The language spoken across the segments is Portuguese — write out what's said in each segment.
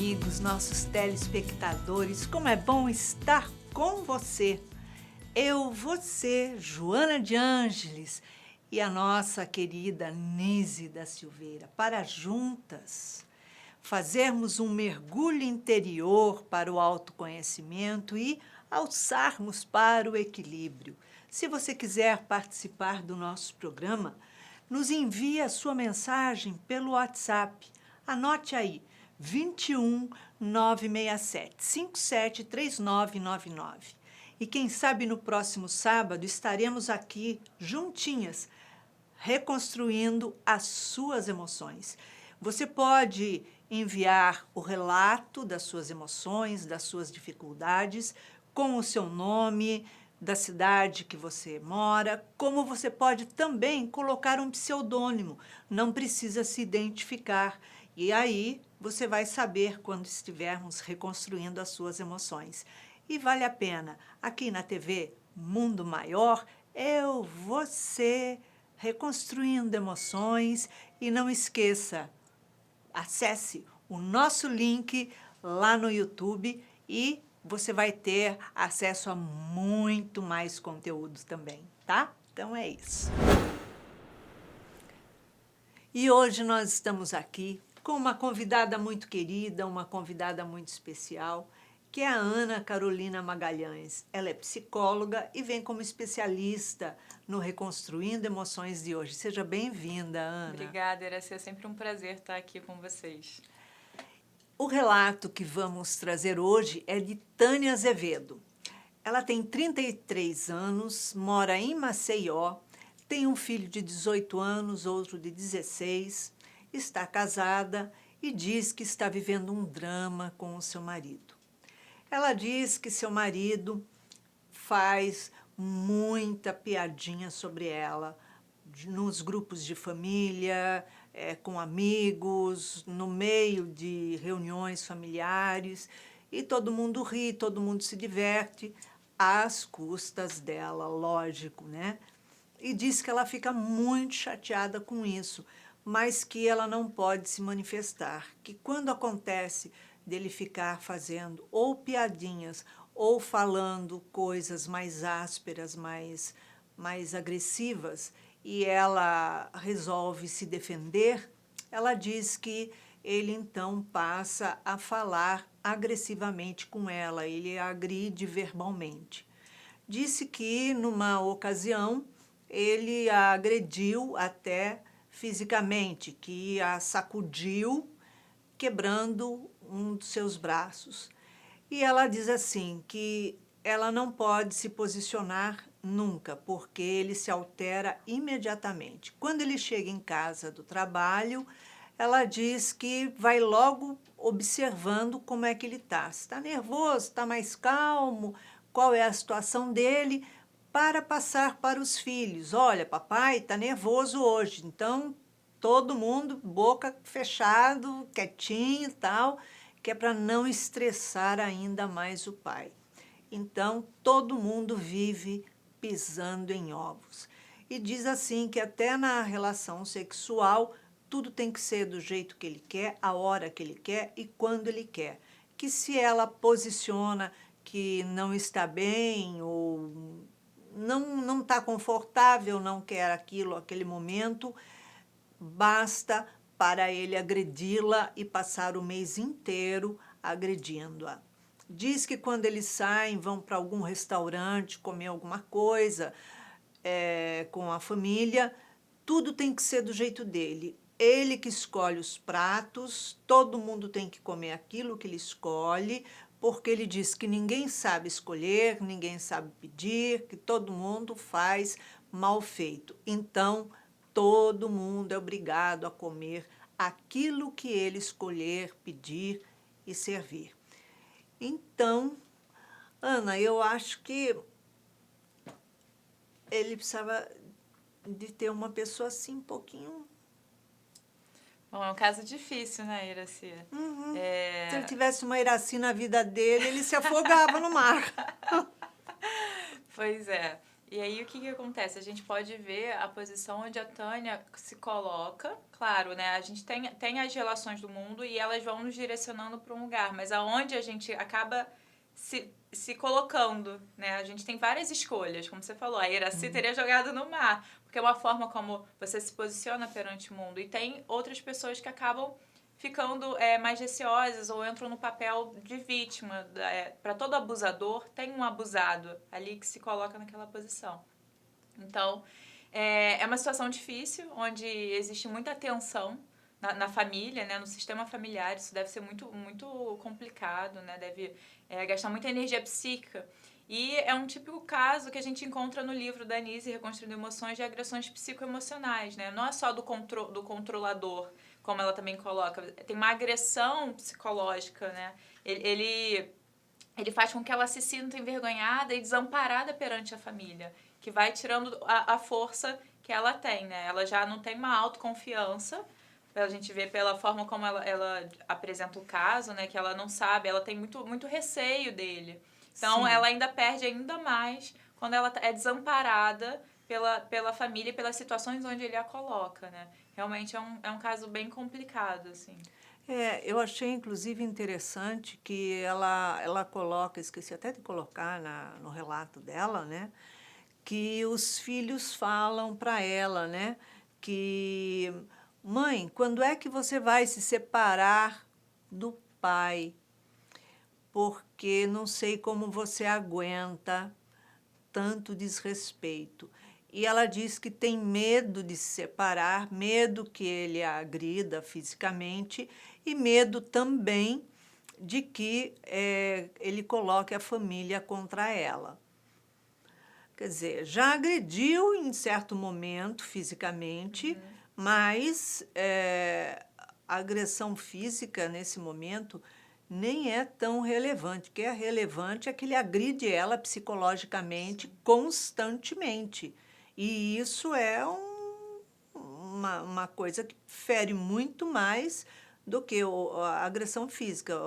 amigos, nossos telespectadores, como é bom estar com você. Eu, você, Joana de Ângeles e a nossa querida Nise da Silveira, para juntas fazermos um mergulho interior para o autoconhecimento e alçarmos para o equilíbrio. Se você quiser participar do nosso programa, nos envie a sua mensagem pelo WhatsApp. Anote aí, 21 967 57 3999. E quem sabe no próximo sábado estaremos aqui juntinhas, reconstruindo as suas emoções. Você pode enviar o relato das suas emoções, das suas dificuldades, com o seu nome, da cidade que você mora, como você pode também colocar um pseudônimo, não precisa se identificar. E aí você vai saber quando estivermos reconstruindo as suas emoções. E vale a pena, aqui na TV Mundo Maior, eu, você, reconstruindo emoções. E não esqueça, acesse o nosso link lá no YouTube e você vai ter acesso a muito mais conteúdo também, tá? Então é isso. E hoje nós estamos aqui com uma convidada muito querida, uma convidada muito especial, que é a Ana Carolina Magalhães. Ela é psicóloga e vem como especialista no Reconstruindo Emoções de hoje. Seja bem-vinda, Ana. Obrigada, Iraci. É sempre um prazer estar aqui com vocês. O relato que vamos trazer hoje é de Tânia Azevedo. Ela tem 33 anos, mora em Maceió, tem um filho de 18 anos, outro de 16, está casada e diz que está vivendo um drama com o seu marido. Ela diz que seu marido faz muita piadinha sobre ela nos grupos de família, com amigos, no meio de reuniões familiares, e todo mundo ri, todo mundo se diverte, às custas dela, lógico, né? E diz que ela fica muito chateada com isso, mas que ela não pode se manifestar, que quando acontece dele ficar fazendo ou piadinhas ou falando coisas mais ásperas, mais agressivas, e ela resolve se defender, ela diz que ele então passa a falar agressivamente com ela, ele a agride verbalmente. Disse que, numa ocasião, ele a agrediu até fisicamente, que a sacudiu, quebrando um dos seus braços. E ela diz assim, que ela não pode se posicionar nunca, porque ele se altera imediatamente. Quando ele chega em casa do trabalho, ela diz que vai logo observando como é que ele está. Se está nervoso, está mais calmo, qual é a situação dele, para passar para os filhos. Olha, papai está nervoso hoje, então todo mundo boca fechado, quietinho e tal, que é para não estressar ainda mais o pai. Então, todo mundo vive pisando em ovos. E diz assim que até na relação sexual, tudo tem que ser do jeito que ele quer, a hora que ele quer e quando ele quer. Que se ela posiciona que não está bem ou não está confortável, não quer aquilo, aquele momento, basta para ele agredi-la e passar o mês inteiro agredindo-a. Diz que quando eles saem, vão para algum restaurante comer alguma coisa com a família, tudo tem que ser do jeito dele. Ele que escolhe os pratos, todo mundo tem que comer aquilo que ele escolhe, porque ele diz que ninguém sabe escolher, ninguém sabe pedir, que todo mundo faz mal feito. Então, todo mundo é obrigado a comer aquilo que ele escolher, pedir e servir. Então, Ana, eu acho que ele precisava de ter uma pessoa assim um pouquinho... Bom, é um caso difícil, né, Iraci? Se ele tivesse uma Iraci na vida dele, ele se afogava no mar. Pois é. E aí, o que acontece? A gente pode ver a posição onde a Tânia se coloca. Claro, né? A gente tem as relações do mundo e elas vão nos direcionando para um lugar, mas aonde a gente acaba se colocando, né? A gente tem várias escolhas, como você falou. A Iraci teria jogado no mar, porque é uma forma como você se posiciona perante o mundo. E tem outras pessoas que acabam ficando mais receosas ou entram no papel de vítima. Para todo abusador, tem um abusado ali que se coloca naquela posição. Então, é uma situação difícil, onde existe muita tensão na família, né, no sistema familiar. Isso deve ser muito, muito complicado, né, deve gastar muita energia psíquica. E é um típico caso que a gente encontra no livro da Anise, Reconstruindo Emoções, de agressões psicoemocionais, né? Não é só do controlador, como ela também coloca. Tem uma agressão psicológica, né? Ele faz com que ela se sinta envergonhada e desamparada perante a família, que vai tirando a força que ela tem, né? Ela já não tem uma autoconfiança, a gente vê pela forma como ela apresenta o caso, né? Que ela não sabe, ela tem muito, muito receio dele. Então, Sim. ela ainda perde ainda mais quando ela é desamparada pela família e pelas situações onde ele a coloca, né? Realmente é um caso bem complicado, assim. Eu achei inclusive interessante que ela coloca, esqueci até de colocar no relato dela, né? Que os filhos falam para ela, né? Que, mãe, quando é que você vai se separar do pai? Porque não sei como você aguenta tanto desrespeito. E ela diz que tem medo de se separar, medo que ele a agrida fisicamente e medo também de que ele coloque a família contra ela. Quer dizer, já agrediu em certo momento fisicamente, mas a agressão física nesse momento nem é tão relevante. O que é relevante é que ele agride ela psicologicamente constantemente. E isso é uma coisa que fere muito mais do que a agressão física.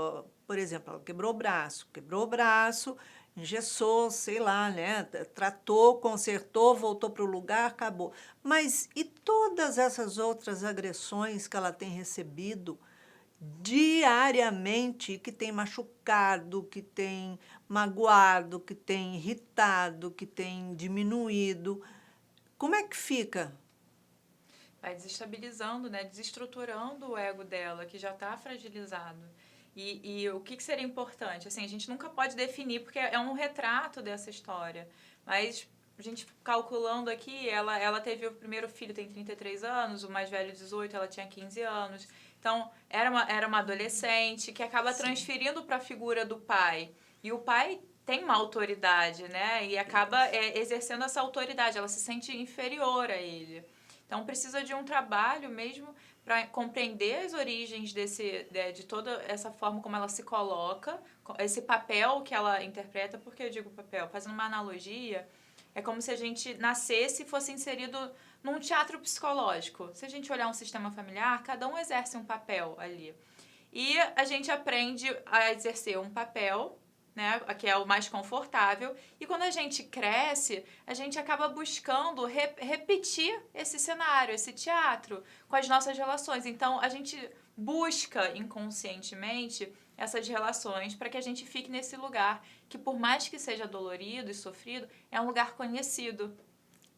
Por exemplo, ela quebrou o braço, engessou, sei lá, né? Tratou, consertou, voltou para o lugar, acabou. Mas e todas essas outras agressões que ela tem recebido diariamente, que tem machucado, que tem magoado, que tem irritado, que tem diminuído? Como é que fica? Vai desestabilizando, né? Desestruturando o ego dela, que já está fragilizado. E o que seria importante? Assim, a gente nunca pode definir, porque é um retrato dessa história. Mas a gente calculando aqui, ela teve o primeiro filho, tem 33 anos, o mais velho, 18, ela tinha 15 anos. Então, era uma adolescente que acaba transferindo para a figura do pai. E o pai tem uma autoridade, né? E acaba exercendo essa autoridade, ela se sente inferior a ele. Então, precisa de um trabalho mesmo para compreender as origens de toda essa forma como ela se coloca, esse papel que ela interpreta. Por que eu digo papel? Fazendo uma analogia, é como se a gente nascesse e fosse inserido num teatro psicológico. Se a gente olhar um sistema familiar, cada um exerce um papel ali. E a gente aprende a exercer um papel, né, que é o mais confortável, e quando a gente cresce, a gente acaba buscando repetir esse cenário, esse teatro, com as nossas relações. Então, a gente busca inconscientemente essas relações para que a gente fique nesse lugar que, por mais que seja dolorido e sofrido, é um lugar conhecido.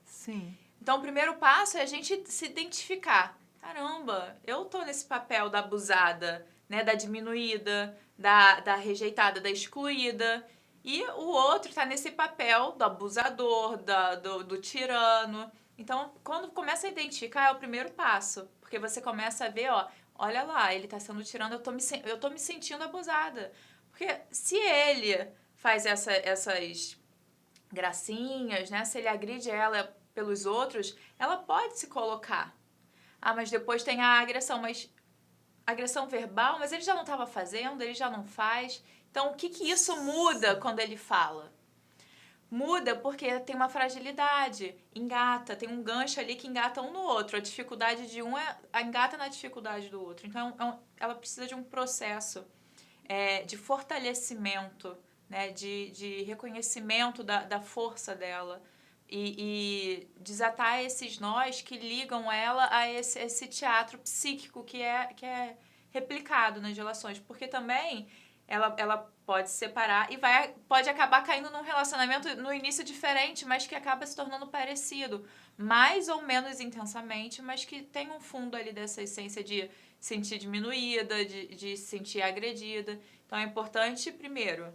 Sim. Então, o primeiro passo é a gente se identificar. Caramba, eu tô nesse papel da abusada, né, da diminuída, da rejeitada, da excluída. E o outro tá nesse papel do abusador, do tirano. Então, quando começa a identificar, é o primeiro passo. Porque você começa a ver, ó, olha lá, ele tá sendo tirano, eu tô me sentindo abusada. Porque se ele faz essas gracinhas, né, se ele agride ela pelos outros, ela pode se colocar. Ah, mas depois tem a agressão, mas agressão verbal, mas ele já não estava fazendo, ele já não faz. Então, o que isso muda quando ele fala? Muda porque tem uma fragilidade, engata, tem um gancho ali que engata um no outro. A dificuldade de um engata na dificuldade do outro. Então, ela precisa de um processo de fortalecimento, né, de reconhecimento da força dela, e desatar esses nós que ligam ela a esse teatro psíquico que é replicado nas relações. Porque também ela pode se separar e pode acabar caindo num relacionamento no início diferente, mas que acaba se tornando parecido. Mais ou menos intensamente, mas que tem um fundo ali dessa essência de sentir diminuída, de se sentir agredida. Então é importante, primeiro,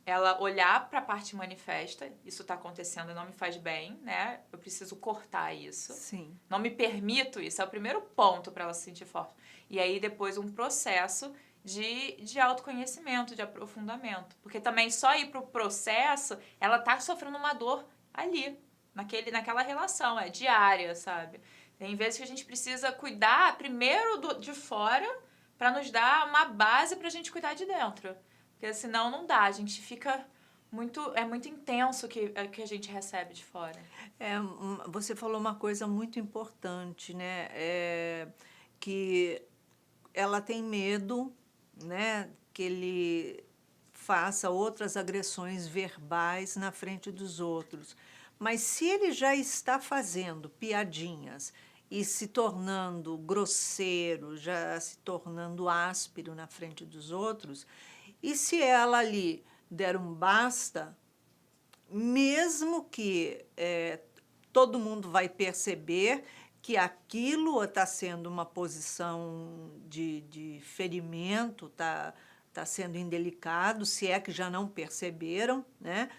ela olhar para a parte manifesta, isso está acontecendo e não me faz bem, né? Eu preciso cortar isso. Sim. Não me permito isso, é o primeiro ponto para ela se sentir forte. E aí depois um processo de autoconhecimento, de aprofundamento. Porque também só ir para o processo, ela tá sofrendo uma dor ali, naquela relação, é diária, sabe? Tem vezes que a gente precisa cuidar primeiro de fora para nos dar uma base para a gente cuidar de dentro. Porque senão não dá, a gente fica é muito intenso o que a gente recebe de fora. Você falou uma coisa muito importante, né? Que ela tem medo, né, que ele faça outras agressões verbais na frente dos outros. Mas se ele já está fazendo piadinhas e se tornando grosseiro, já se tornando áspero na frente dos outros, e se ela ali der um basta, mesmo que todo mundo vai perceber que aquilo está sendo uma posição de ferimento, está sendo indelicado, se é que já não perceberam, né?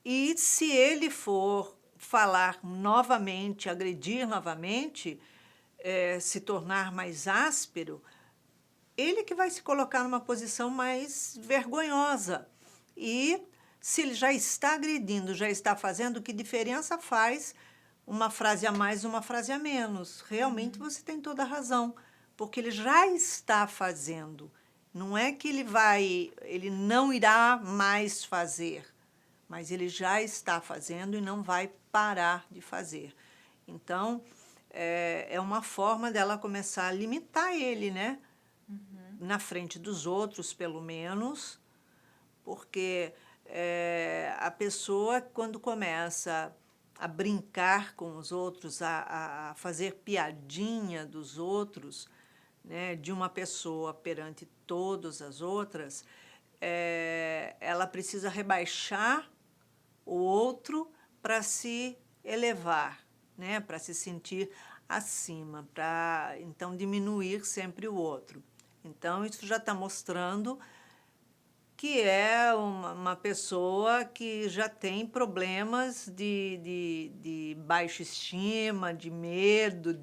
E se ele for falar novamente, agredir novamente, se tornar mais áspero, ele que vai se colocar numa posição mais vergonhosa. E se ele já está agredindo, já está fazendo, que diferença faz uma frase a mais, uma frase a menos? Realmente você tem toda a razão, porque ele já está fazendo. Não é que ele não irá mais fazer, mas ele já está fazendo e não vai parar de fazer. Então, é uma forma dela começar a limitar ele, né? Na frente dos outros, pelo menos, porque a pessoa, quando começa a brincar com os outros, a fazer piadinha dos outros, né, de uma pessoa perante todas as outras, ela precisa rebaixar o outro para se elevar, né, para se sentir acima, para então diminuir sempre o outro. Então, isso já está mostrando que é uma pessoa que já tem problemas de baixa estima, de medo,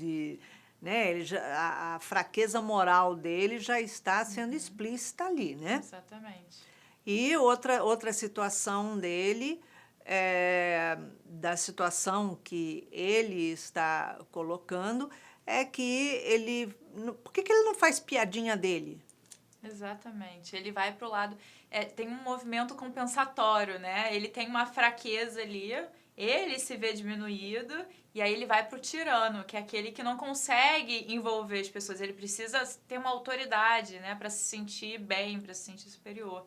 né? A fraqueza moral dele já está sendo explícita ali, né? Exatamente. E outra situação dele, da situação que ele está colocando, é que ele... Por que ele não faz piadinha dele? Exatamente. Ele vai pro lado... tem um movimento compensatório, né? Ele tem uma fraqueza ali, ele se vê diminuído, e aí ele vai pro tirano, que é aquele que não consegue envolver as pessoas. Ele precisa ter uma autoridade, né? Para se sentir bem, para se sentir superior.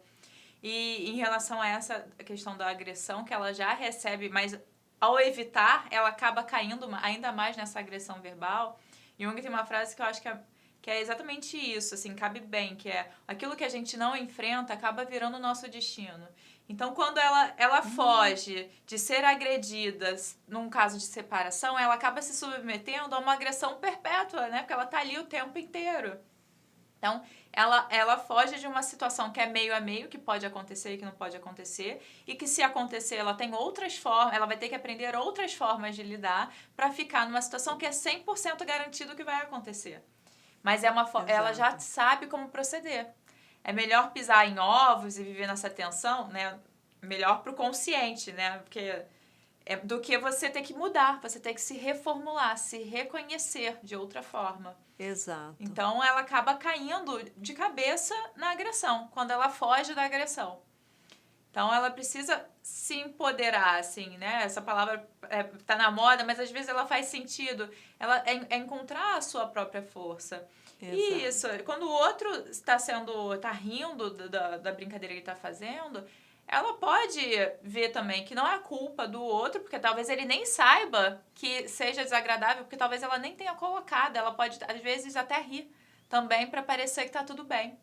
E em relação a essa questão da agressão, que ela já recebe, mas ao evitar, ela acaba caindo ainda mais nessa agressão verbal. Jung tem uma frase que eu acho que é exatamente isso, assim, cabe bem, que é aquilo que a gente não enfrenta acaba virando o nosso destino. Então, quando ela foge de ser agredida num caso de separação, ela acaba se submetendo a uma agressão perpétua, né? Porque ela tá ali o tempo inteiro. Então, ela foge de uma situação que é meio a meio, que pode acontecer e que não pode acontecer, e que se acontecer, ela tem outras formas, ela vai ter que aprender outras formas de lidar para ficar numa situação que é 100% garantido que vai acontecer. Mas ela já sabe como proceder. É melhor pisar em ovos e viver nessa tensão, né? Melhor pro consciente, né? Porque do que você ter que mudar, você ter que se reformular, se reconhecer de outra forma. Exato. Então, ela acaba caindo de cabeça na agressão, quando ela foge da agressão. Então, ela precisa se empoderar, assim, né? Essa palavra tá na moda, mas às vezes ela faz sentido. Ela é encontrar a sua própria força. Exato. E isso, quando o outro tá rindo da brincadeira que ele tá fazendo, ela pode ver também que não é culpa do outro, porque talvez ele nem saiba que seja desagradável, porque talvez ela nem tenha colocado, ela pode, às vezes, até rir também para parecer que tá tudo bem.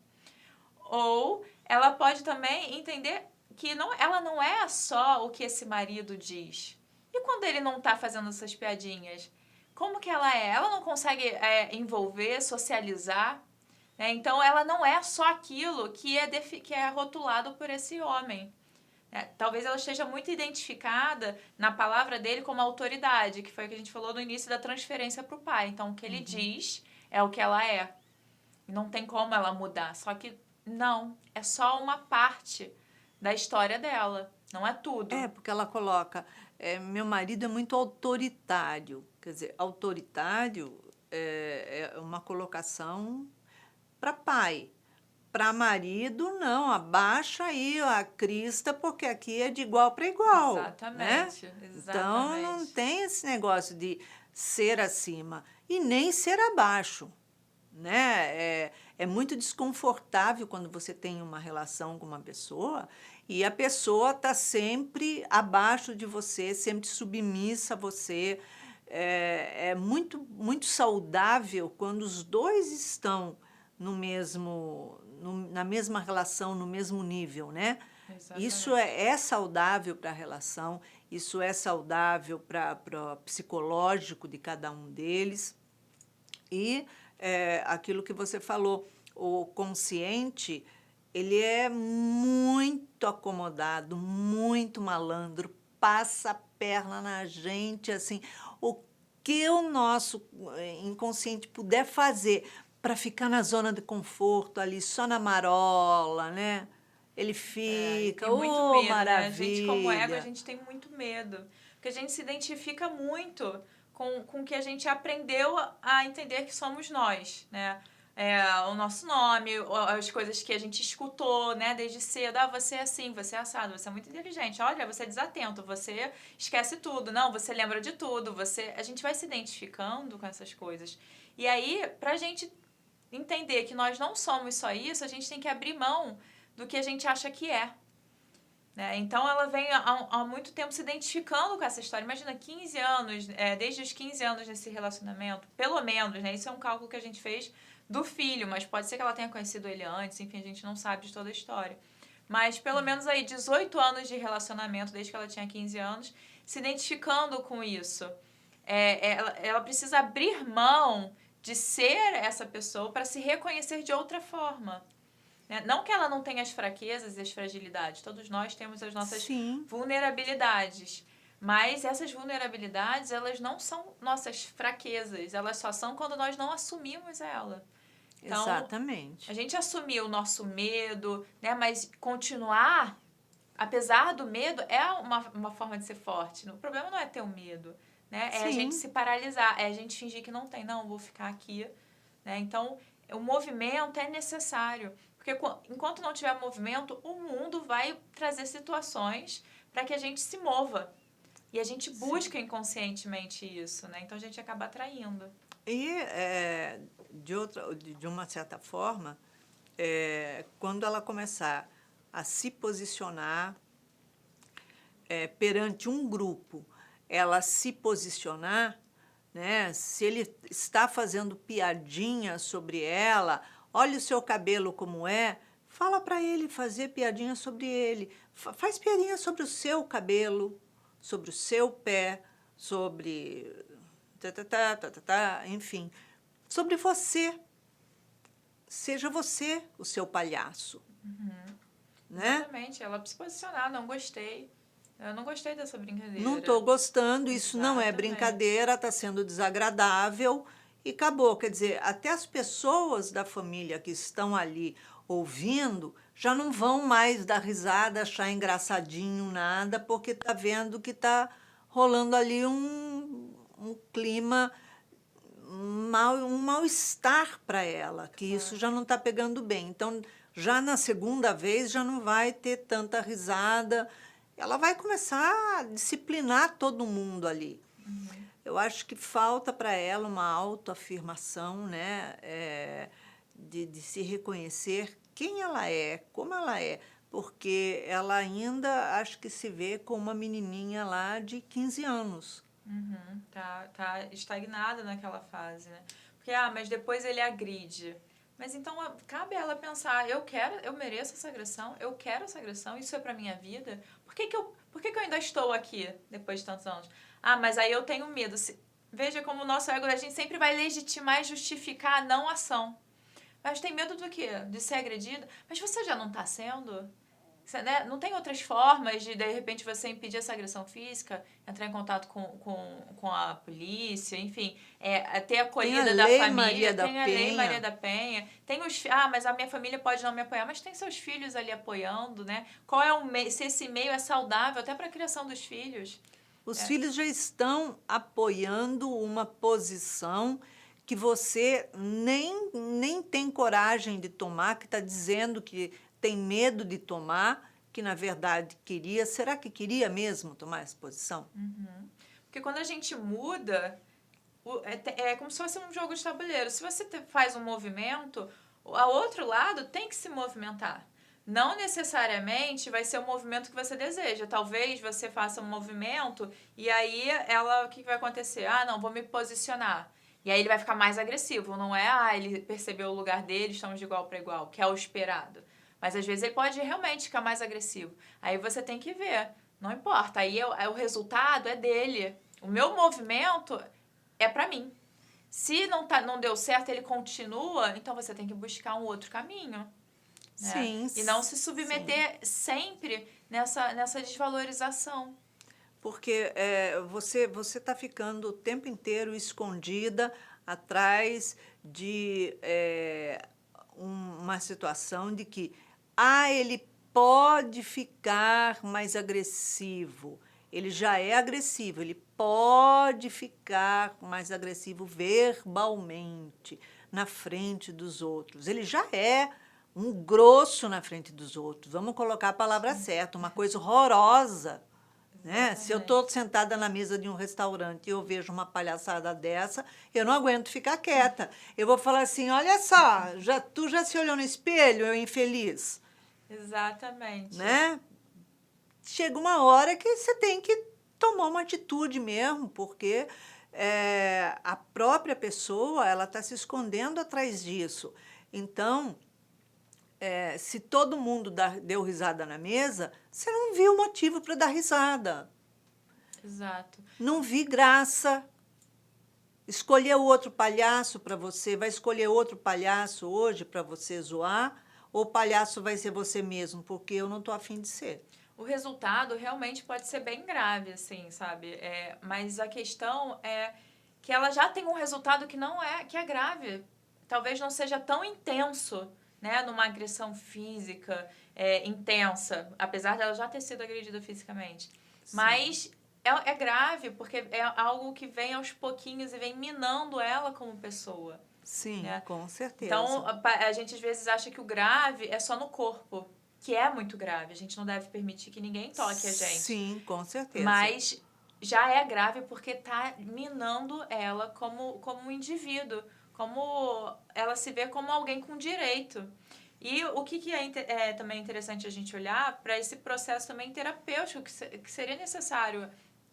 Ou ela pode também entender que ela não é só o que esse marido diz. E quando ele não tá fazendo essas piadinhas? Como que ela é? Ela não consegue envolver, socializar, né? Então, ela não é só aquilo que é rotulado por esse homem. Talvez ela esteja muito identificada na palavra dele como autoridade, que foi o que a gente falou no início da transferência para o pai. Então, o que ele diz é o que ela é. Não tem como ela mudar. Só que não, é só uma parte da história dela, não é tudo. Porque ela coloca, meu marido é muito autoritário. Quer dizer, autoritário é uma colocação para pai. Para marido, não, abaixa aí a crista, porque aqui é de igual para igual. Exatamente, Né? exatamente. Então, não tem esse negócio de ser acima e nem ser abaixo. Né? É muito desconfortável quando você tem uma relação com uma pessoa e a pessoa está sempre abaixo de você, sempre submissa a você. É muito, muito saudável quando os dois estão na mesma relação, no mesmo nível, né? Exatamente. Isso é saudável para a relação, isso é saudável para o psicológico de cada um deles. E aquilo que você falou, o consciente, ele é muito acomodado, muito malandro, passa a perna na gente, assim, o que o nosso inconsciente puder fazer para ficar na zona de conforto ali, só na marola, né? Ele fica, tem muito medo, maravilha. Né? A gente, como ego, a gente tem muito medo. Porque a gente se identifica muito com o que a gente aprendeu a entender que somos nós, né? O nosso nome, as coisas que a gente escutou, né, desde cedo. Você é assim, você é assado, você é muito inteligente. Olha, você é desatento, você esquece tudo. Não, você lembra de tudo. A gente vai se identificando com essas coisas. E aí, pra gente entender que nós não somos só isso, a gente tem que abrir mão do que a gente acha que é. Né? Então, ela vem há muito tempo se identificando com essa história. Imagina, 15 anos, desde os 15 anos nesse relacionamento, pelo menos, né? Isso é um cálculo que a gente fez do filho, mas pode ser que ela tenha conhecido ele antes, enfim, a gente não sabe de toda a história. Mas pelo menos aí 18 anos de relacionamento, desde que ela tinha 15 anos, se identificando com isso. Ela precisa abrir mão de ser essa pessoa para se reconhecer de outra forma. Não que ela não tenha as fraquezas e as fragilidades, todos nós temos as nossas vulnerabilidades. Mas essas vulnerabilidades, elas não são nossas fraquezas, elas só são quando nós não assumimos ela. Então, exatamente. A gente assumir o nosso medo, né? Mas continuar, apesar do medo, é uma forma de ser forte. O problema não é ter o medo, né? É a gente se paralisar, é a gente fingir que não tem, não, vou ficar aqui. Né? Então, o movimento é necessário. Porque enquanto não tiver movimento, o mundo vai trazer situações para que a gente se mova. E a gente busca inconscientemente isso, né? Então a gente acaba atraindo. E, de uma certa forma, quando ela começar a se posicionar perante um grupo, ela se posicionar, né? Se ele está fazendo piadinha sobre ela, olha o seu cabelo como é, fala para ele fazer piadinha sobre ele. Faz piadinha sobre o seu cabelo, sobre o seu pé, sobre... enfim, sobre você. Seja você o seu palhaço. Né? Exatamente. Ela se posicionar, não gostei. Eu não gostei dessa brincadeira. Não estou gostando, isso não é brincadeira, está sendo desagradável e acabou. Quer dizer, até as pessoas da família que estão ali ouvindo já não vão mais dar risada, achar engraçadinho, nada, porque está vendo que está rolando ali um clima, um mal-estar para ela, que isso já não está pegando bem. Então, já na segunda vez, já não vai ter tanta risada. Ela vai começar a disciplinar todo mundo ali. Eu acho que falta para ela uma autoafirmação, né? De se reconhecer quem ela é, como ela é. porque ela ainda acho que se vê como uma menininha lá de 15 anos. Uhum, tá estagnada naquela fase, né? Porque, mas depois ele agride. Mas então cabe a ela pensar, eu mereço essa agressão, eu quero essa agressão, isso é pra minha vida? Por que que eu ainda estou aqui depois de tantos anos? Mas aí eu tenho medo. Veja como o nosso ego, a gente sempre vai legitimar e justificar a não ação. Mas tem medo do quê? De ser agredida? Mas você já não tá sendo? Você, né? Não tem outras formas de repente, você impedir essa agressão física, entrar em contato com a polícia, enfim, ter Tem a acolhida da Lei Maria família, da tem a Lei Maria Penha. da Penha, tem mas a minha família pode não me apoiar, mas tem seus filhos ali apoiando, né? Qual é o meio, se esse meio é saudável até para a criação dos filhos? Os É, filhos já estão apoiando uma posição que você nem tem coragem de tomar, que está dizendo que tem medo de tomar, que na verdade queria. Será que queria mesmo tomar essa posição? porque quando a gente muda, é como se fosse um jogo de tabuleiro. Se você faz um movimento, o outro lado tem que se movimentar. Não necessariamente vai ser o movimento que você deseja. Talvez você faça um movimento e aí o que vai acontecer? Não, vou me posicionar. E aí ele vai ficar mais agressivo. Não é, ele percebeu o lugar dele, estamos de igual para igual, que é o esperado. Mas às vezes ele pode realmente ficar mais agressivo. Aí você tem que ver. Não importa. Aí o resultado é dele. O meu movimento é para mim. Se não deu certo, ele continua, então você tem que buscar um outro caminho, né? Sim, E não se sim. submeter sempre nessa desvalorização. Porque você está ficando o tempo inteiro escondida atrás de uma situação de que ele pode ficar mais agressivo. Ele já é agressivo, ele pode ficar mais agressivo verbalmente na frente dos outros. Ele já é um grosso na frente dos outros. Vamos colocar a palavra certa, uma coisa horrorosa, né? Se eu estou Exatamente. sentada na mesa de um restaurante e eu vejo uma palhaçada dessa, eu não aguento ficar quieta. Eu vou falar assim: olha só, tu já se olhou no espelho, eu infeliz? Exatamente. Né? Chega uma hora que você tem que tomar uma atitude mesmo, porque a própria pessoa ela está se escondendo atrás disso. Então, se todo mundo deu risada na mesa, você não viu motivo para dar risada. Exato. Não vi graça. Escolher o outro palhaço para você, vai escolher outro palhaço hoje para você zoar, ou o palhaço vai ser você mesmo, porque eu não estou afim de ser. O resultado realmente pode ser bem grave, assim, sabe? Mas a questão é que ela já tem um resultado que é grave. Talvez não seja tão intenso, né? Numa agressão física intensa, apesar dela já ter sido agredida fisicamente. Sim, Mas é grave, porque é algo que vem aos pouquinhos e vem minando ela como pessoa, sim, né? com Então, certeza. a gente às vezes acha que o grave é só no corpo, que é muito grave. A gente não deve permitir que ninguém toque a gente. Sim, com certeza. Mas já é grave porque tá minando ela como um indivíduo, como ela se vê como alguém com direito. E o que é também interessante a gente olhar para esse processo também terapêutico que seria necessário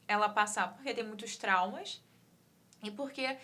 ela passar, porque tem muitos traumas e porque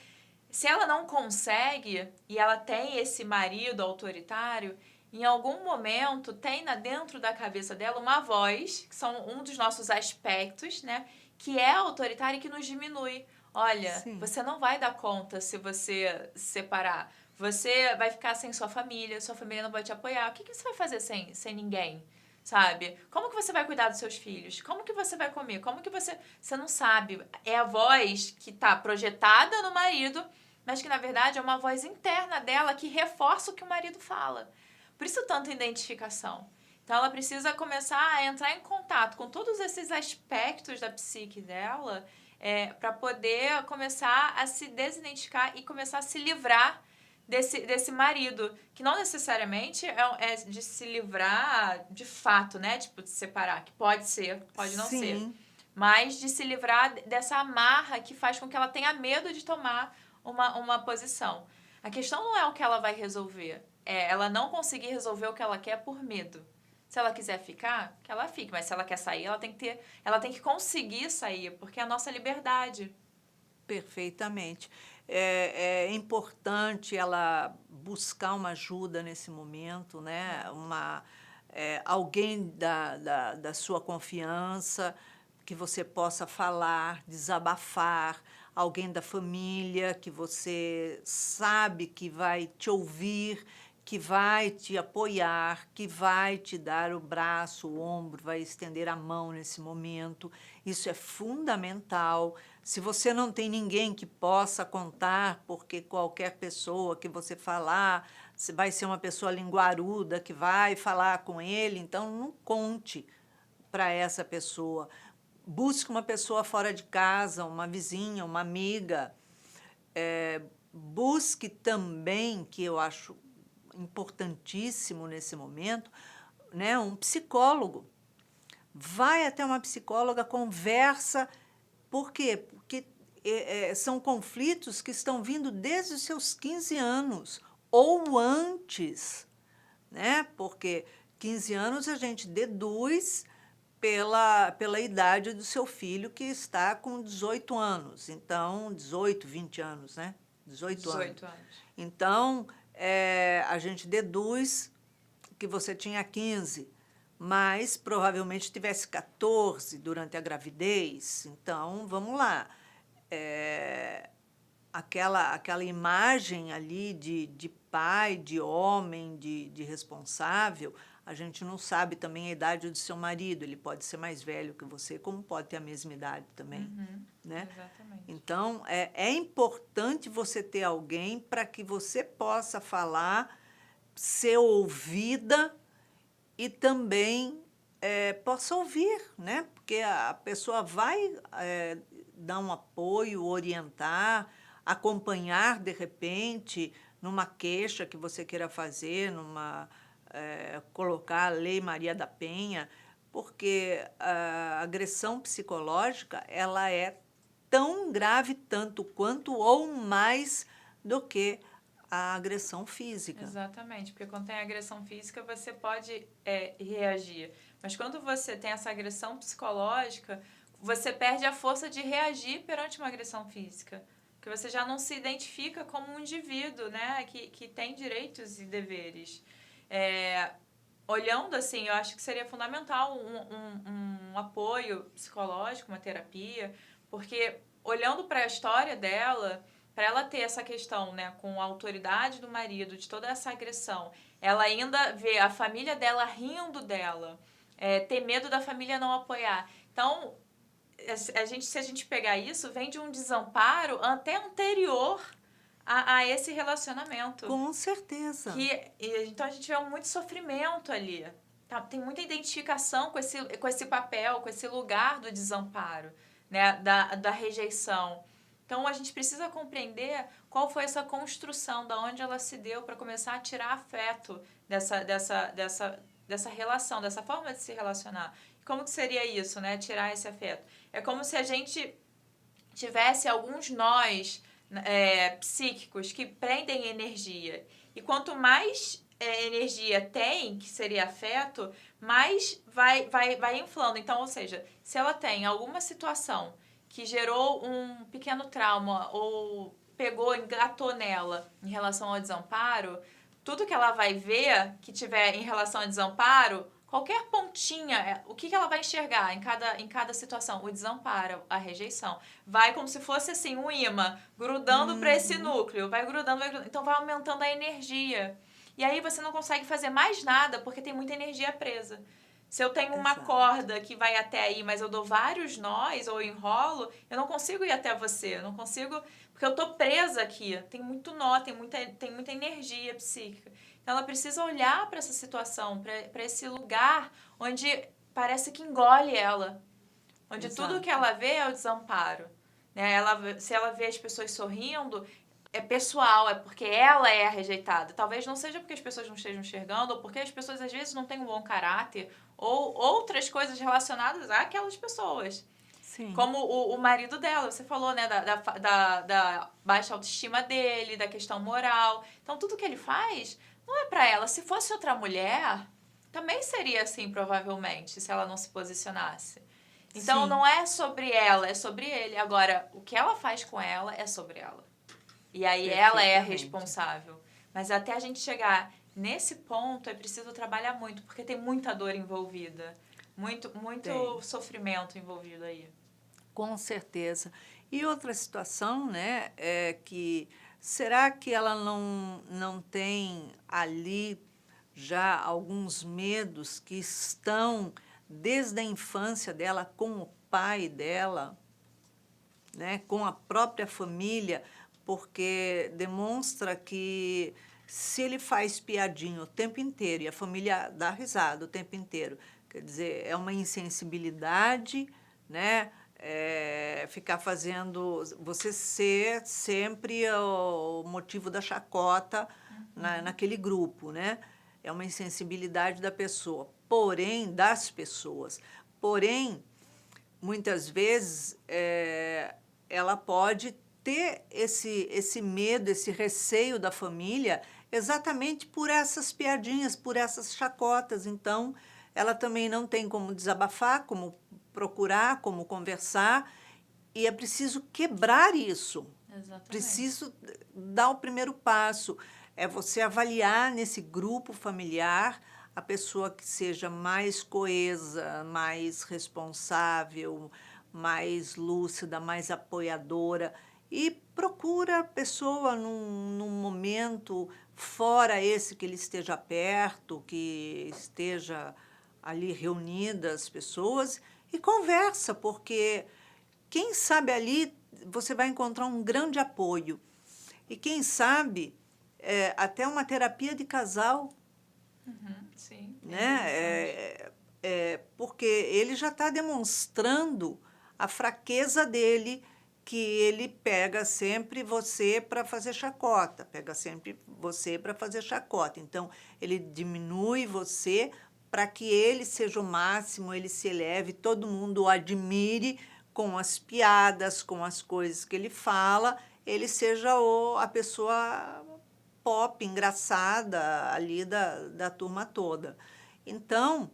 se ela não consegue e ela tem esse marido autoritário, em algum momento tem dentro da cabeça dela uma voz, que são um dos nossos aspectos, né? Que é autoritária e que nos diminui. Olha, Sim, você não vai dar conta se você separar. Você vai ficar sem sua família não vai te apoiar. O que você vai fazer sem ninguém? Sabe? Como que você vai cuidar dos seus filhos? Como que você vai comer? Como que você não sabe? É a voz que está projetada no marido, mas que na verdade é uma voz interna dela que reforça o que o marido fala. Por isso tanta identificação. Então ela precisa começar a entrar em contato com todos esses aspectos da psique dela para poder começar a se desidentificar e começar a se livrar desse marido, que não necessariamente é de se livrar de fato, né? Tipo, de separar, que pode ser, pode não ser. sim, Mas de se livrar dessa amarra que faz com que ela tenha medo de tomar uma posição. A questão não é o que ela vai resolver, é ela não conseguir resolver o que ela quer por medo. Se ela quiser ficar, que ela fique. Mas se ela quer sair, ela tem que conseguir sair, porque é a nossa liberdade. Perfeitamente. É importante ela buscar uma ajuda nesse momento, né? Alguém da sua confiança, que você possa falar, desabafar, alguém da família que você sabe que vai te ouvir, que vai te apoiar, que vai te dar o braço, o ombro, vai estender a mão nesse momento. Isso é fundamental. Se você não tem ninguém que possa contar, porque qualquer pessoa que você falar, vai ser uma pessoa linguaruda que vai falar com ele, então não conte para essa pessoa. Busque uma pessoa fora de casa, uma vizinha, uma amiga. Busque também, que eu acho importantíssimo nesse momento, né, um psicólogo. Vai até uma psicóloga, conversa. Por quê? Porque são conflitos que estão vindo desde os seus 15 anos ou antes, né? Porque 15 anos a gente deduz pela idade do seu filho, que está com 18 anos. Então, 18, 20 anos, né? 18 anos. 18 anos. Então, a gente deduz que você tinha 15, mas provavelmente tivesse 14 durante a gravidez. Então, vamos lá. Aquela imagem ali de pai, de homem, de responsável, a gente não sabe também a idade do seu marido. Ele pode ser mais velho que você, como pode ter a mesma idade também. Né? Exatamente. Então, é importante você ter alguém para que você possa falar, ser ouvida e também possa ouvir, né? Porque a pessoa vai dar um apoio, orientar, acompanhar, de repente, numa queixa que você queira fazer, colocar a Lei Maria da Penha, porque a agressão psicológica ela é tão grave tanto quanto ou mais do que a agressão física. Exatamente, porque quando tem agressão física você pode reagir, mas quando você tem essa agressão psicológica, você perde a força de reagir perante uma agressão física, porque você já não se identifica como um indivíduo, né, que tem direitos e deveres. Olhando assim, eu acho que seria fundamental um apoio psicológico, uma terapia, porque olhando para a história dela, para ela ter essa questão, né, com a autoridade do marido, de toda essa agressão, ela ainda vê a família dela rindo dela, ter medo da família não apoiar. Então, se a gente pegar isso, vem de um desamparo até anterior a esse relacionamento. Com certeza. Então, a gente vê muito sofrimento ali. Tá? Tem muita identificação com esse papel, com esse lugar do desamparo, né, da rejeição. Então, a gente precisa compreender qual foi essa construção, da onde ela se deu para começar a tirar afeto dessa relação, dessa forma de se relacionar. Como que seria isso, né? Tirar esse afeto? É como se a gente tivesse alguns nós psíquicos que prendem energia. E quanto mais energia tem, que seria afeto, mais vai inflando. Então, ou seja, se ela tem alguma situação que gerou um pequeno trauma ou engatou nela em relação ao desamparo, tudo que ela vai ver que tiver em relação ao desamparo, qualquer pontinha, o que ela vai enxergar em cada situação? O desamparo, a rejeição. Vai como se fosse assim, um imã, grudando para esse núcleo. Vai grudando. Então vai aumentando a energia. E aí você não consegue fazer mais nada porque tem muita energia presa. Se eu tenho uma corda que vai até aí, mas eu dou vários nós ou enrolo, eu não consigo ir até você. Eu não consigo, porque eu tô presa aqui. Tem muito nó, tem muita energia psíquica. Então, ela precisa olhar para essa situação, para esse lugar onde parece que engole ela. Onde tudo que ela vê é o desamparo. Né? Se ela vê as pessoas sorrindo, é pessoal, é porque ela é a rejeitada. Talvez não seja porque as pessoas não estejam enxergando, ou porque as pessoas às vezes não têm um bom caráter, ou outras coisas relacionadas àquelas pessoas. Sim. Como o marido dela, você falou, né, da baixa autoestima dele, da questão moral. Então, tudo que ele faz não é pra ela. Se fosse outra mulher, também seria assim, provavelmente, se ela não se posicionasse. Então, Sim. não é sobre ela, é sobre ele. Agora, o que ela faz com ela é sobre ela. E aí ela é a Perfeitamente. responsável. Mas até a gente chegar nesse ponto, é preciso trabalhar muito, porque tem muita dor envolvida. Muito Tem. sofrimento envolvido aí. Com certeza. E outra situação, né, é que será que ela não tem ali já alguns medos que estão desde a infância dela com o pai dela, né, com a própria família, porque demonstra que se ele faz piadinha o tempo inteiro e a família dá risada o tempo inteiro, quer dizer, é uma insensibilidade, né? Ficar fazendo você ser sempre o motivo da chacota naquele grupo, né? É uma insensibilidade da pessoa, porém, das pessoas. Porém, muitas vezes ela pode ter esse medo, esse receio da família exatamente por essas piadinhas, por essas chacotas. Então, ela também não tem como desabafar, como procurar, como conversar, e é preciso quebrar isso. Exatamente. Preciso dar o primeiro passo. É você avaliar nesse grupo familiar a pessoa que seja mais coesa, mais responsável, mais lúcida, mais apoiadora. E procura a pessoa num momento fora esse que ele esteja perto, que esteja ali reunidas as pessoas e conversa, porque quem sabe ali você vai encontrar um grande apoio. E quem sabe até uma terapia de casal, Sim, é né? interessante. Porque ele já está demonstrando a fraqueza dele, que ele pega sempre você para fazer chacota, pega sempre você para fazer chacota. Então, ele diminui você para que ele seja o máximo, ele se eleve, todo mundo o admire com as piadas, com as coisas que ele fala, ele seja a pessoa pop, engraçada ali da turma toda. Então,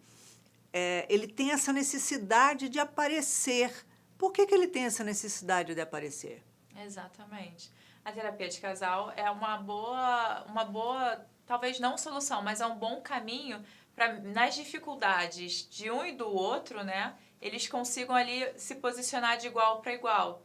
ele tem essa necessidade de aparecer. Por que ele tem essa necessidade de aparecer? Exatamente. A terapia de casal é uma boa, talvez não solução, mas é um bom caminho para nas dificuldades de um e do outro, né, eles consigam ali se posicionar de igual para igual,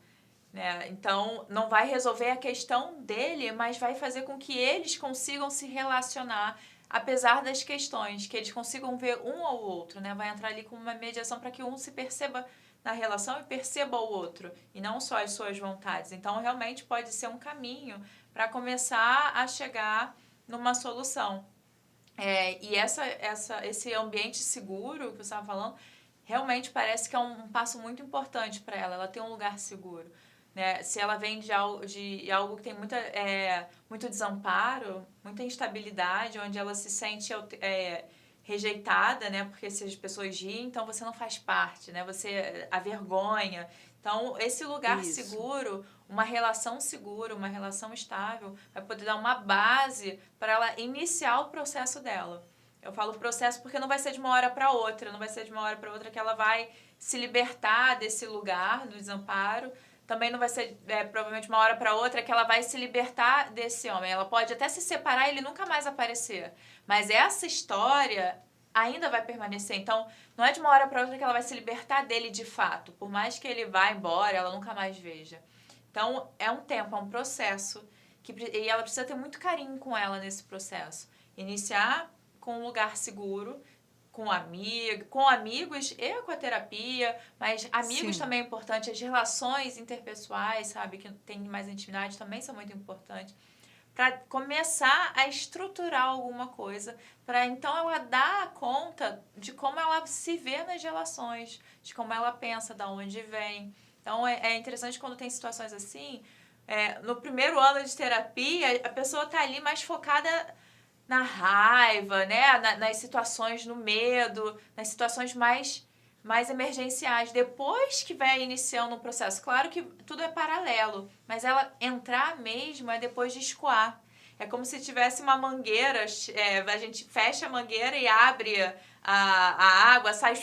né? Então, não vai resolver a questão dele, mas vai fazer com que eles consigam se relacionar apesar das questões, que eles consigam ver um ao outro, né? Vai entrar ali com uma mediação para que um se perceba na relação e perceba o outro, e não só as suas vontades. Então, realmente pode ser um caminho para começar a chegar numa solução. E esse ambiente seguro que você estava falando, realmente parece que é um passo muito importante para ela. Ela tem um lugar seguro. Né? Se ela vem de algo que tem muito desamparo, muita instabilidade, onde ela se sente rejeitada, né? Porque se as pessoas riem, então você não faz parte, né? Você a vergonha. Então, esse lugar Isso. seguro, uma relação segura, uma relação estável, vai poder dar uma base para ela iniciar o processo dela. Eu falo processo porque não vai ser de uma hora para outra, não vai ser de uma hora para outra que ela vai se libertar desse lugar, do desamparo. Também não vai ser, provavelmente, uma hora para outra que ela vai se libertar desse homem. Ela pode até se separar e ele nunca mais aparecer. Mas essa história ainda vai permanecer. Então, não é de uma hora para outra que ela vai se libertar dele de fato. Por mais que ele vá embora, ela nunca mais veja. Então, é um tempo, é um processo. E ela precisa ter muito carinho com ela nesse processo. Iniciar com um lugar seguro, com amigos e com a terapia, mas amigos Sim. também é importante, as relações interpessoais, sabe, que tem mais intimidade também são muito importantes, para começar a estruturar alguma coisa, para então ela dar conta de como ela se vê nas relações, de como ela pensa, de onde vem. Então é interessante quando tem situações assim, no primeiro ano de terapia, a pessoa está ali mais focada na raiva, né? Nas situações, no medo, nas situações mais emergenciais. Depois que vai iniciando o processo, claro que tudo é paralelo, mas ela entrar mesmo é depois de escoar. É como se tivesse uma mangueira, a gente fecha a mangueira e abre a água, sai,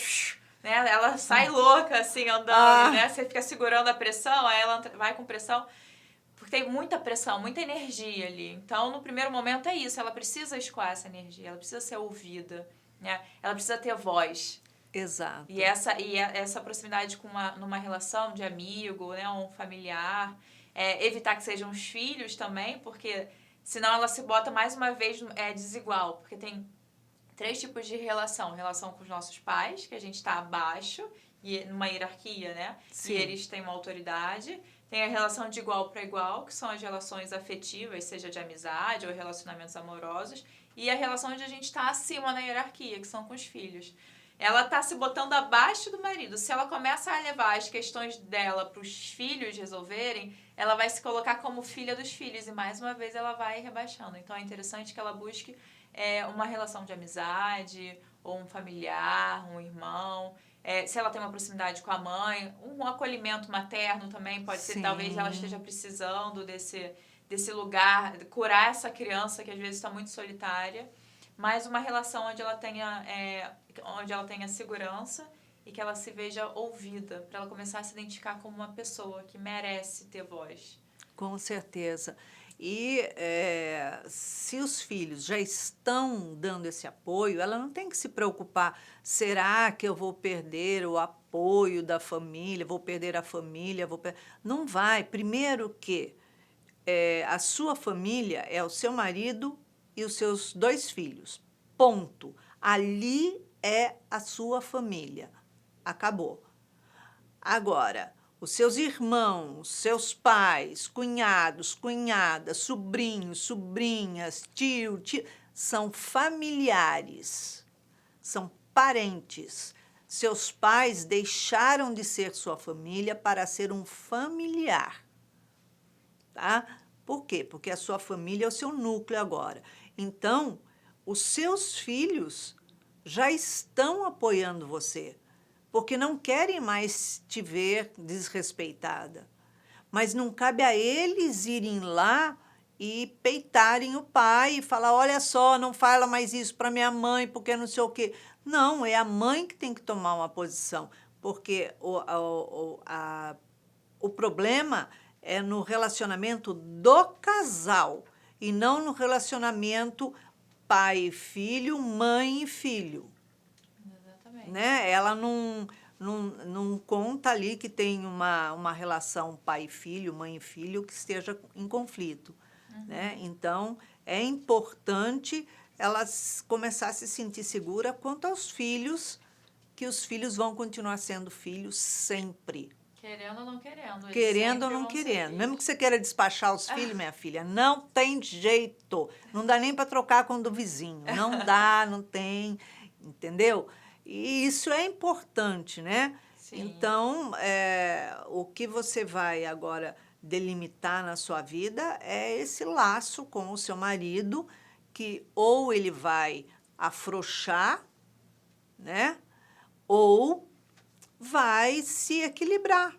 né? Ela sai louca, assim, andando, né? Você fica segurando a pressão, aí ela vai com pressão, porque tem muita pressão, muita energia ali. Então, no primeiro momento é isso, ela precisa escoar essa energia, ela precisa ser ouvida, né? Ela precisa ter voz. Exato. E essa proximidade numa relação de amigo, né, um familiar, evitar que sejam os filhos também, porque senão ela se bota mais uma vez desigual, porque tem 3 tipos de relação. Relação com os nossos pais, que a gente está abaixo, e numa hierarquia, né? Sim. E eles têm uma autoridade. Tem a relação de igual para igual, que são as relações afetivas, seja de amizade ou relacionamentos amorosos. E a relação onde a gente está acima na hierarquia, que são com os filhos. Ela está se botando abaixo do marido. Se ela começa a levar as questões dela para os filhos resolverem, ela vai se colocar como filha dos filhos. E mais uma vez ela vai rebaixando. Então é interessante que ela busque uma relação de amizade, ou um familiar, um irmão. Se ela tem uma proximidade com a mãe, um acolhimento materno também pode ser. Sim. Talvez ela esteja precisando desse lugar, curar essa criança que às vezes está muito solitária. Mas uma relação onde ela tenha segurança e que ela se veja ouvida, para ela começar a se identificar como uma pessoa que merece ter voz. Com certeza. E se os filhos já estão dando esse apoio, ela não tem que se preocupar, será que eu vou perder o apoio da família, vou perder a família, não vai. Primeiro que a sua família é o seu marido e os seus 2 filhos. Ponto. Ali é a sua família. Acabou. Agora, os seus irmãos, seus pais, cunhados, cunhadas, sobrinhos, sobrinhas, tio, são familiares, são parentes. Seus pais deixaram de ser sua família para ser um familiar. Tá? Por quê? Porque a sua família é o seu núcleo agora. Então, os seus filhos já estão apoiando você, porque não querem mais te ver desrespeitada. Mas não cabe a eles irem lá e peitarem o pai e falar, olha só, não fala mais isso para minha mãe, porque não sei o quê. Não, é a mãe que tem que tomar uma posição, porque o problema é no relacionamento do casal e não no relacionamento pai e filho, mãe e filho. Exatamente. Né? Ela não conta ali que tem uma relação pai e filho, mãe e filho que esteja em conflito. Né? Então, é importante ela começar a se sentir segura quanto aos filhos, que os filhos vão continuar sendo filhos sempre. Querendo ou não querendo. Querendo ou não querendo. Mesmo que você queira despachar os filhos, minha filha, não tem jeito. Não dá nem para trocar com o do vizinho. Não dá, não tem, entendeu? E isso é importante, né? Sim. Então, o que você vai agora delimitar na sua vida é esse laço com o seu marido, que ou ele vai afrouxar, né? Ou vai se equilibrar,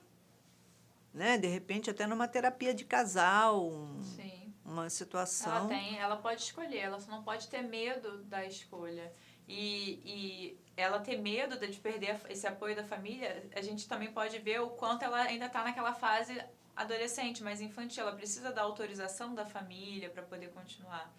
né? De repente, até numa terapia de casal, Sim. uma situação. Ela pode escolher, ela só não pode ter medo da escolha. E ela ter medo de perder esse apoio da família, a gente também pode ver o quanto ela ainda está naquela fase adolescente, mais infantil. Ela precisa da autorização da família para poder continuar.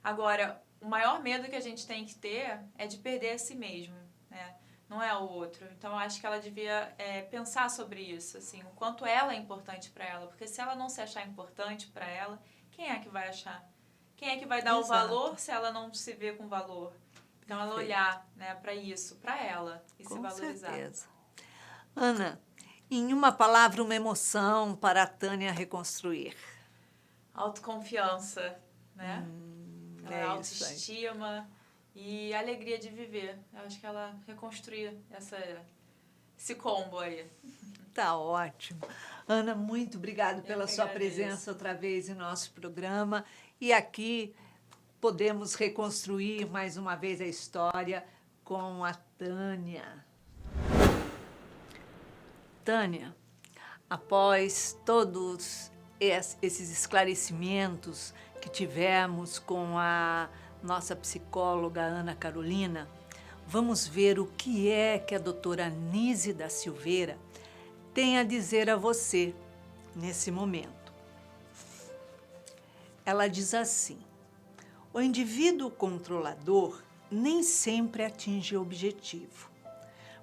Agora, o maior medo que a gente tem que ter é de perder a si mesmo, né? Não é o outro. Então, eu acho que ela devia pensar sobre isso, assim, o quanto ela é importante para ela. Porque se ela não se achar importante para ela, quem é que vai achar? Quem é que vai dar o valor se ela não se vê com valor? Então, ela olhar, né, para isso, para ela, e se valorizar. Com certeza. Ana, em uma palavra, uma emoção para a Tânia reconstruir. Autoconfiança, né? Autoestima e alegria de viver. Eu acho que ela reconstruiu esse combo aí. Tá ótimo. Ana, muito obrigada pela sua presença outra vez em nosso programa. E aqui podemos reconstruir mais uma vez a história com a Tânia. Tânia, após todos esses esclarecimentos que tivemos com a nossa psicóloga Ana Carolina, vamos ver o que é que a doutora Anísia da Silveira tem a dizer a você nesse momento. Ela diz assim: o indivíduo controlador nem sempre atinge o objetivo.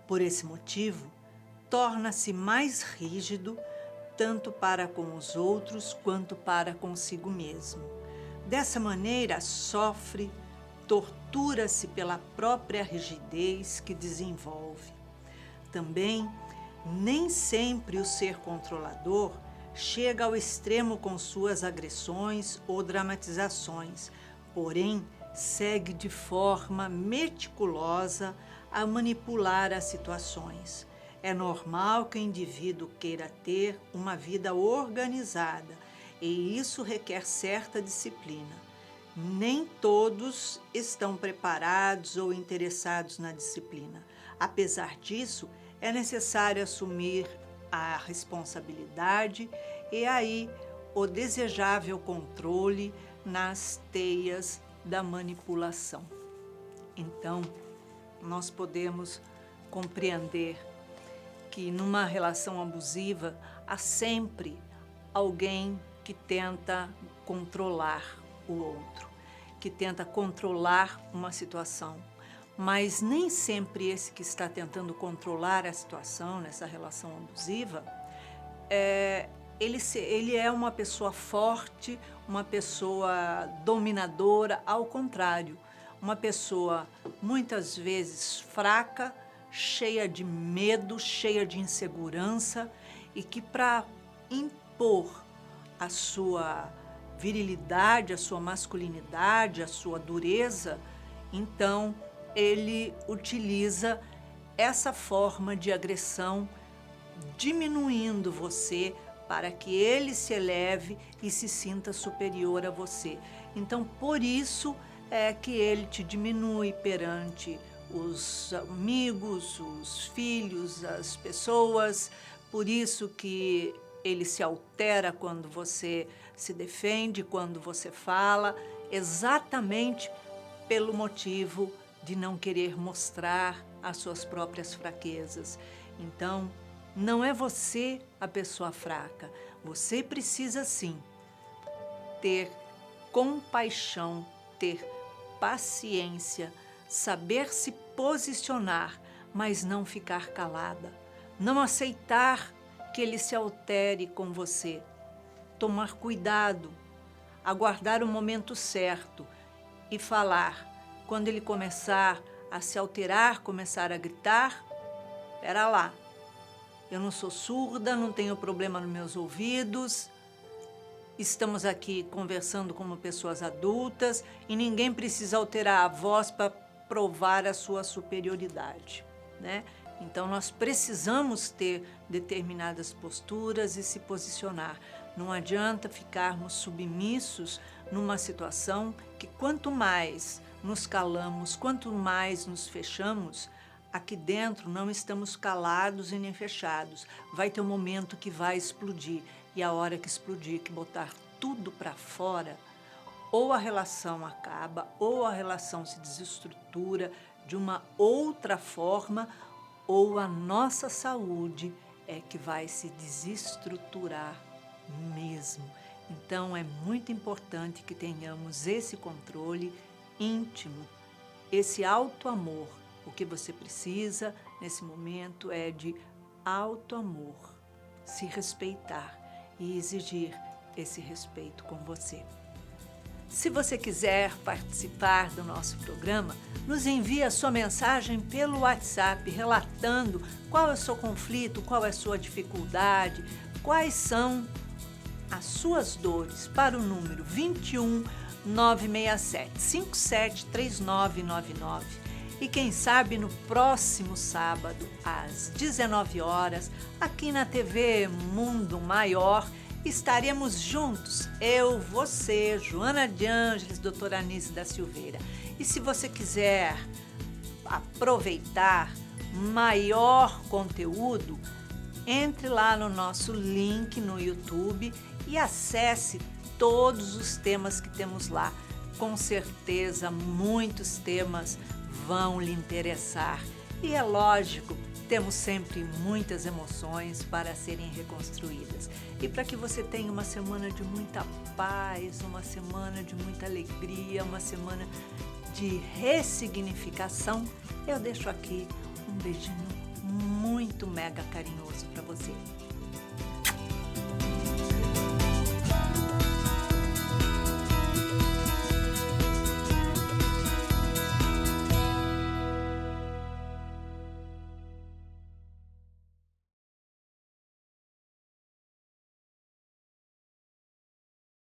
Por esse motivo, torna-se mais rígido, tanto para com os outros quanto para consigo mesmo. Dessa maneira, sofre, tortura-se pela própria rigidez que desenvolve. Também, nem sempre o ser controlador chega ao extremo com suas agressões ou dramatizações, porém, segue de forma meticulosa a manipular as situações. É normal que o indivíduo queira ter uma vida organizada e isso requer certa disciplina. Nem todos estão preparados ou interessados na disciplina. Apesar disso, é necessário assumir a responsabilidade e aí o desejável controle nas teias da manipulação. Então, nós podemos compreender que numa relação abusiva há sempre alguém que tenta controlar o outro, que tenta controlar uma situação. Mas nem sempre esse que está tentando controlar a situação nessa relação abusiva, ele é uma pessoa forte, uma pessoa dominadora, ao contrário, uma pessoa muitas vezes fraca, cheia de medo, cheia de insegurança e que para impor a sua virilidade, a sua masculinidade, a sua dureza, então ele utiliza essa forma de agressão, diminuindo você para que ele se eleve e se sinta superior a você. Então, por isso é que ele te diminui perante os amigos, os filhos, as pessoas, por isso que ele se altera quando você se defende, quando você fala, exatamente pelo motivo de não querer mostrar as suas próprias fraquezas. Então, não é você a pessoa fraca. Você precisa, sim, ter compaixão, ter paciência, saber se posicionar, mas não ficar calada. Não aceitar que ele se altere com você. Tomar cuidado, aguardar o momento certo e falar. Quando ele começar a se alterar, começar a gritar, espera lá. Eu não sou surda, não tenho problema nos meus ouvidos. Estamos aqui conversando como pessoas adultas e ninguém precisa alterar a voz para provar a sua superioridade, né? Então, nós precisamos ter determinadas posturas e se posicionar. Não adianta ficarmos submissos numa situação que quanto mais nos calamos, quanto mais nos fechamos, aqui dentro não estamos calados e nem fechados. Vai ter um momento que vai explodir. E a hora que explodir, que botar tudo para fora, ou a relação acaba, ou a relação se desestrutura de uma outra forma, ou a nossa saúde é que vai se desestruturar mesmo. Então, é muito importante que tenhamos esse controle íntimo, esse auto-amor. O que você precisa nesse momento é de auto-amor, se respeitar e exigir esse respeito com você. Se você quiser participar do nosso programa, nos envie a sua mensagem pelo WhatsApp, relatando qual é o seu conflito, qual é a sua dificuldade, quais são as suas dores, para o número 21 967 57 3999. E quem sabe no próximo sábado, às 19 horas, aqui na TV Mundo Maior, estaremos juntos, eu, você, Joana de Ângeles, doutora Anísia da Silveira. E se você quiser aproveitar maior conteúdo, entre lá no nosso link no YouTube e acesse todos os temas que temos lá. Com certeza, muitos temas vão lhe interessar. E é lógico, temos sempre muitas emoções para serem reconstruídas. E para que você tenha uma semana de muita paz, uma semana de muita alegria, uma semana de ressignificação, eu deixo aqui um beijinho muito mega carinhoso para você.